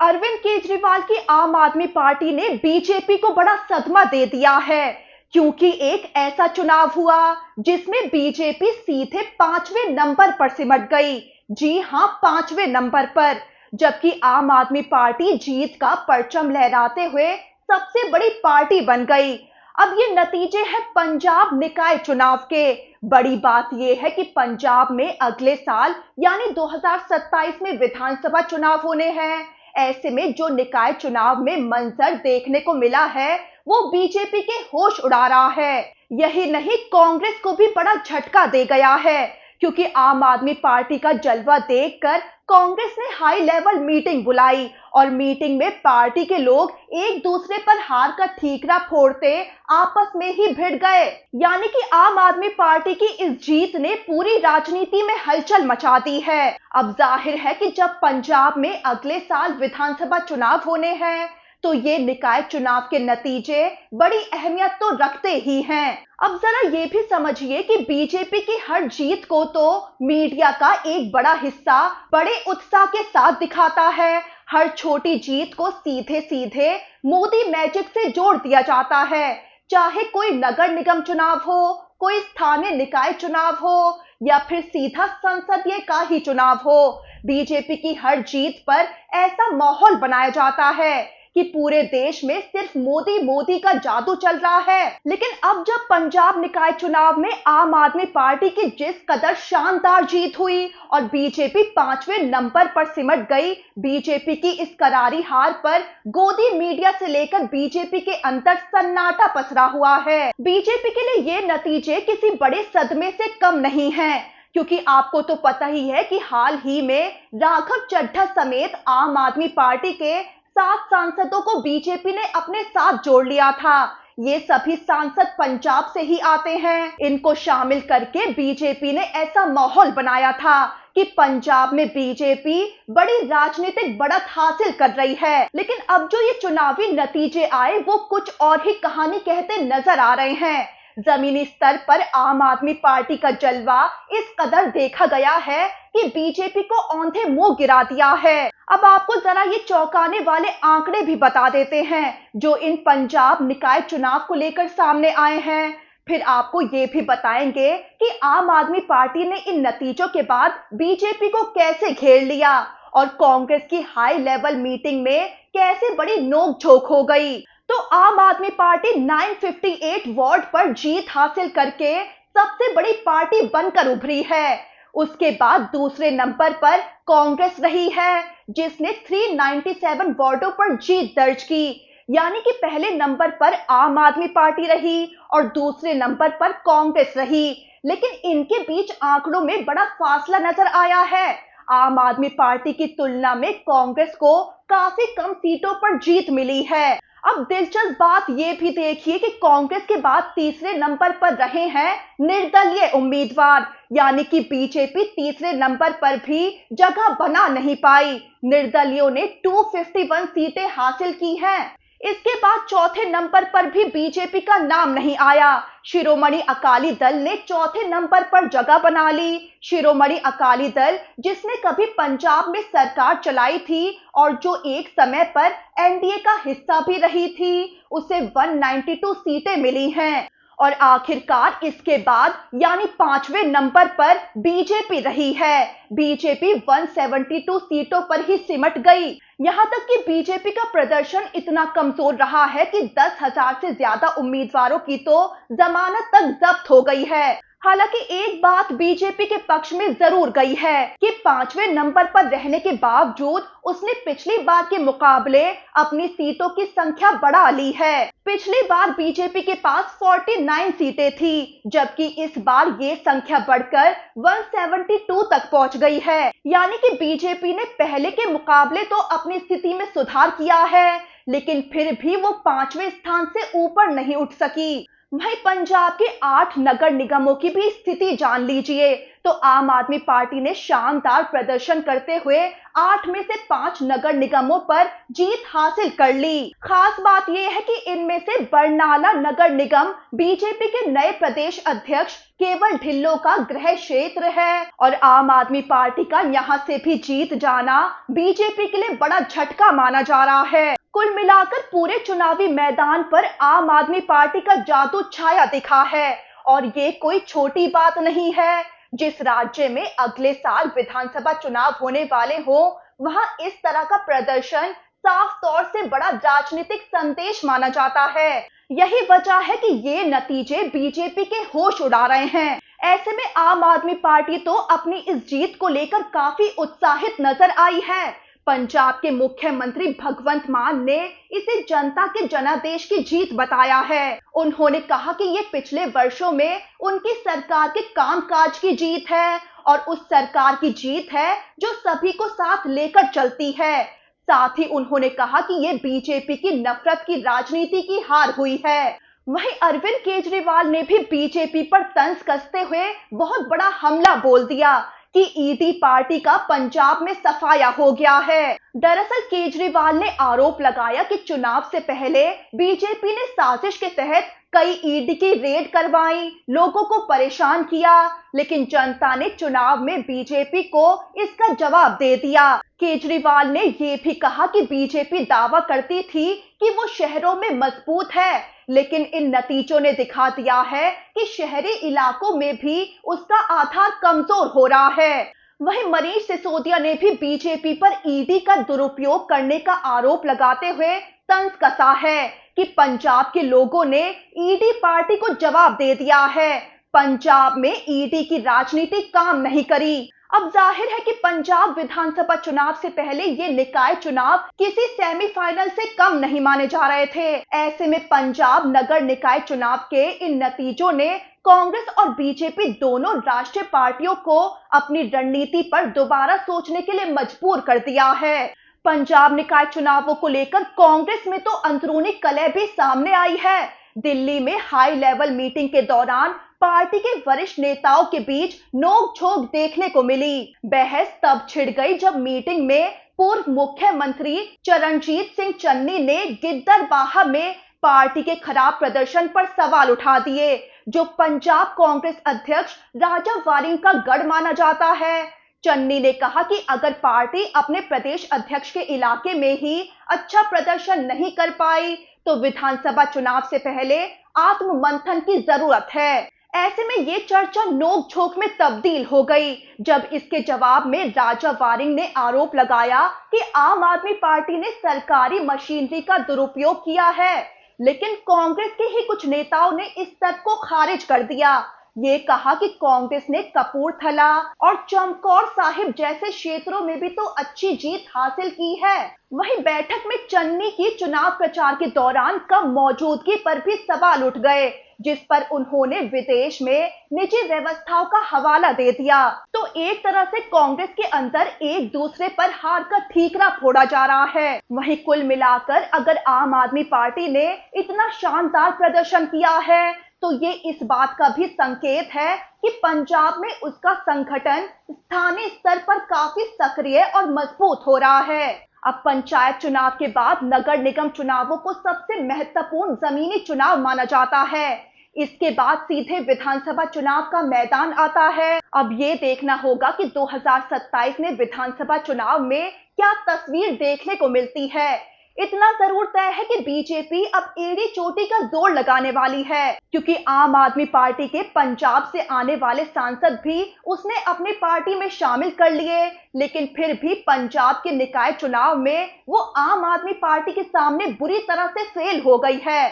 अरविंद केजरीवाल की आम आदमी पार्टी ने बीजेपी को बड़ा सदमा दे दिया है, क्योंकि एक ऐसा चुनाव हुआ जिसमें बीजेपी सीधे 5वें नंबर पर सिमट गई। जी हां, 5वें नंबर पर। जबकि आम आदमी पार्टी जीत का परचम लहराते हुए सबसे बड़ी पार्टी बन गई। अब ये नतीजे हैं पंजाब निकाय चुनाव के। बड़ी बात यह है कि पंजाब में अगले साल यानी 2027 में विधानसभा चुनाव होने हैं। ऐसे में जो निकाय चुनाव में मंजर देखने को मिला है वो बीजेपी के होश उड़ा रहा है। यही नहीं, कांग्रेस को भी बड़ा झटका दे गया है, क्योंकि आम आदमी पार्टी का जलवा देखकर कांग्रेस ने हाई लेवल मीटिंग बुलाई और मीटिंग में पार्टी के लोग एक दूसरे पर हार का ठीकरा फोड़ते आपस में ही भिड़ गए। यानी कि आम आदमी पार्टी की इस जीत ने पूरी राजनीति में हलचल मचा दी है। अब जाहिर है कि जब पंजाब में अगले साल विधानसभा चुनाव होने हैं तो ये निकाय चुनाव के नतीजे बड़ी अहमियत तो रखते ही हैं। अब जरा ये भी समझिए कि बीजेपी की हर जीत को तो मीडिया का एक बड़ा हिस्सा बड़े उत्साह के साथ दिखाता है। हर छोटी जीत को सीधे सीधे मोदी मैजिक से जोड़ दिया जाता है, चाहे कोई नगर निगम चुनाव हो, कोई स्थानीय निकाय चुनाव हो या फिर सीधा संसदीय का ही चुनाव हो। बीजेपी की हर जीत पर ऐसा माहौल बनाया जाता है कि पूरे देश में सिर्फ मोदी मोदी का जादू चल रहा है। लेकिन अब जब पंजाब निकाय चुनाव में आम आदमी पार्टी की जिस कदर शानदार जीत हुई और बीजेपी 5वें नंबर पर सिमट गई, बीजेपी की इस करारी हार पर गोदी मीडिया से लेकर बीजेपी के अंदर सन्नाटा पसरा हुआ है। बीजेपी के लिए ये नतीजे किसी बड़े सदमे से कम नहीं है, क्योंकि आपको तो पता ही है कि हाल ही में राघव चड्ढा समेत आम आदमी पार्टी के 7 सांसदों को बीजेपी ने अपने साथ जोड़ लिया था। ये सभी सांसद पंजाब से ही आते हैं। इनको शामिल करके बीजेपी ने ऐसा माहौल बनाया था कि पंजाब में बीजेपी बड़ी राजनीतिक बढ़त हासिल कर रही है। लेकिन अब जो ये चुनावी नतीजे आए वो कुछ और ही कहानी कहते नजर आ रहे हैं। जमीनी स्तर पर आम आदमी पार्टी का जलवा इस कदर देखा गया है कि बीजेपी को औंधे मुंह गिरा दिया है। अब आपको जरा ये चौंकाने वाले आंकड़े भी बता देते हैं जो इन पंजाब निकाय चुनाव को लेकर सामने आए हैं। फिर आपको ये भी बताएंगे कि आम आदमी पार्टी ने इन नतीजों के बाद बीजेपी को कैसे घेर लिया और कांग्रेस की हाई लेवल मीटिंग में कैसे बड़ी नोकझोंक हो गई। तो आम आदमी पार्टी 958 वार्ड पर जीत हासिल करके सबसे बड़ी पार्टी बनकर उभरी है। उसके बाद दूसरे नंबर पर कांग्रेस रही है, जिसने 397 वार्डों पर जीत दर्ज की। यानी कि पहले नंबर पर आम आदमी पार्टी रही और दूसरे नंबर पर कांग्रेस रही। लेकिन इनके बीच आंकड़ों में बड़ा फासला नजर आया है। आम आदमी पार्टी की तुलना में कांग्रेस को काफी कम सीटों पर जीत मिली है। अब दिलचस्प बात यह भी देखिए कि कांग्रेस के बाद तीसरे नंबर पर रहे हैं निर्दलीय उम्मीदवार, यानी कि बीजेपी तीसरे नंबर पर भी जगह बना नहीं पाई। निर्दलियों ने 251 सीटें हासिल की हैं। इसके बाद चौथे नंबर पर भी बीजेपी का नाम नहीं आया। शिरोमणि अकाली दल ने चौथे नंबर पर जगह बना ली। शिरोमणि अकाली दल जिसने कभी पंजाब में सरकार चलाई थी और जो एक समय पर एनडीए का हिस्सा भी रही थी, उसे 192 सीटें मिली हैं। और आखिरकार इसके बाद यानी 5वें नंबर पर बीजेपी रही है। बीजेपी 172 सीटों पर ही सिमट गई। यहां तक कि बीजेपी का प्रदर्शन इतना कमजोर रहा है कि 10,000 से ज्यादा उम्मीदवारों की तो जमानत तक जब्त हो गई है। हालांकि एक बात बीजेपी के पक्ष में जरूर गई है कि 5वें नंबर पर रहने के बावजूद उसने पिछली बार के मुकाबले अपनी सीटों की संख्या बढ़ा ली है। पिछली बार बीजेपी के पास 49 सीटें थी, जबकि इस बार ये संख्या बढ़कर 172 तक पहुंच गई है। यानी कि बीजेपी ने पहले के मुकाबले तो अपनी स्थिति में सुधार किया है, लेकिन फिर भी वो 5वें स्थान से ऊपर नहीं उठ सकी। वहीं पंजाब के 8 नगर निगमों की भी स्थिति जान लीजिए। तो आम आदमी पार्टी ने शानदार प्रदर्शन करते हुए 8 में से 5 नगर निगमों पर जीत हासिल कर ली। खास बात यह है कि इनमें से बरनाला नगर निगम बीजेपी के नए प्रदेश अध्यक्ष केवल ढिल्लों का गृह क्षेत्र है और आम आदमी पार्टी का यहां से भी जीत जाना बीजेपी के लिए बड़ा झटका माना जा रहा है। कुल मिलाकर पूरे चुनावी मैदान पर आम आदमी पार्टी का जादू छाया दिखा है और ये कोई छोटी बात नहीं है। जिस राज्य में अगले साल विधानसभा चुनाव होने वाले हो, वहां इस तरह का प्रदर्शन साफ तौर से बड़ा राजनीतिक संदेश माना जाता है। यही वजह है कि ये नतीजे बीजेपी के होश उड़ा रहे हैं। ऐसे में आम आदमी पार्टी तो अपनी इस जीत को लेकर काफी उत्साहित नजर आई है। पंजाब के मुख्यमंत्री भगवंत मान ने इसे जनता के जनादेश की जीत बताया है। उन्होंने कहा कि ये पिछले वर्षों में उनकी सरकार के कामकाज की जीत है और उस सरकार की जीत है जो सभी को साथ लेकर चलती है। साथ ही उन्होंने कहा कि ये बीजेपी की नफरत की राजनीति की हार हुई है। वहीं अरविंद केजरीवाल ने भी बीजेपी पर तंज कसते हुए बहुत बड़ा हमला बोल दिया कि ईडी पार्टी का पंजाब में सफाया हो गया है। दरअसल केजरीवाल ने आरोप लगाया कि चुनाव से पहले बीजेपी ने साजिश के तहत कई ईडी की रेड करवाई, लोगों को परेशान किया, लेकिन जनता ने चुनाव में बीजेपी को इसका जवाब दे दिया। केजरीवाल ने ये भी कहा कि बीजेपी दावा करती थी कि वो शहरों में मजबूत है, लेकिन इन नतीजों ने दिखा दिया है कि शहरी इलाकों में भी उसका आधार कमजोर हो रहा है। वहीं मनीष सिसोदिया ने भी बीजेपी पर ईडी का दुरुपयोग करने का आरोप लगाते हुए तंज कसा है कि पंजाब के लोगों ने ईडी पार्टी को जवाब दे दिया है। पंजाब में ईडी की राजनीति काम नहीं करी। अब जाहिर है कि पंजाब विधानसभा चुनाव से पहले ये निकाय चुनाव किसी सेमीफाइनल से कम नहीं माने जा रहे थे। ऐसे में पंजाब नगर निकाय चुनाव के इन नतीजों ने कांग्रेस और बीजेपी दोनों राष्ट्रीय पार्टियों को अपनी रणनीति पर दोबारा सोचने के लिए मजबूर कर दिया है। पंजाब निकाय चुनावों को लेकर कांग्रेस में तो अंदरूनी कलह भी सामने आई है। दिल्ली में हाई लेवल मीटिंग के दौरान पार्टी के वरिष्ठ नेताओं के बीच नोक-झोंक देखने को मिली। बहस तब छिड़ गई जब मीटिंग में पूर्व मुख्यमंत्री चरणजीत सिंह चन्नी ने गिद्दरबाहा में पार्टी के खराब प्रदर्शन पर सवाल उठा दिए, जो पंजाब कांग्रेस अध्यक्ष राजा वारिंग का गढ़ माना जाता है। चन्नी ने कहा कि अगर पार्टी अपने प्रदेश अध्यक्ष के इलाके में ही अच्छा प्रदर्शन नहीं कर पाई तो विधानसभा चुनाव से पहले आत्ममंथन की जरूरत है। ऐसे में ये चर्चा नोक-झोंक में तब्दील हो गई जब इसके जवाब में राजा वारिंग ने आरोप लगाया कि आम आदमी पार्टी ने सरकारी मशीनरी का दुरुपयोग किया है, लेकिन कांग्रेस के ही कुछ नेताओं ने इस तर्क को खारिज कर दिया। ये कहा कि कांग्रेस ने कपूरथला और चमकौर साहिब जैसे क्षेत्रों में भी तो अच्छी जीत हासिल की है। वहीं बैठक में चन्नी की चुनाव प्रचार के दौरान कम मौजूदगी पर भी सवाल उठ गए, जिस पर उन्होंने विदेश में निजी व्यवस्थाओं का हवाला दे दिया। तो एक तरह से कांग्रेस के अंदर एक दूसरे पर हार का ठीकरा फोड़ा जा रहा है। वहीं कुल मिलाकर अगर आम आदमी पार्टी ने इतना शानदार प्रदर्शन किया है तो ये इस बात का भी संकेत है कि पंजाब में उसका संगठन स्थानीय स्तर पर काफी सक्रिय और मजबूत हो रहा है। अब पंचायत चुनाव के बाद नगर निगम चुनावों को सबसे महत्वपूर्ण जमीनी चुनाव माना जाता है। इसके बाद सीधे विधानसभा चुनाव का मैदान आता है। अब ये देखना होगा कि 2027 में विधानसभा चुनाव में क्या तस्वीर देखने को मिलती है। इतना जरूर तय है कि बीजेपी अब एड़ी चोटी का जोर लगाने वाली है, क्योंकि आम आदमी पार्टी के पंजाब से आने वाले सांसद भी उसने अपनी पार्टी में शामिल कर लिए, लेकिन फिर भी पंजाब के निकाय चुनाव में वो आम आदमी पार्टी के सामने बुरी तरह से फेल हो गई है।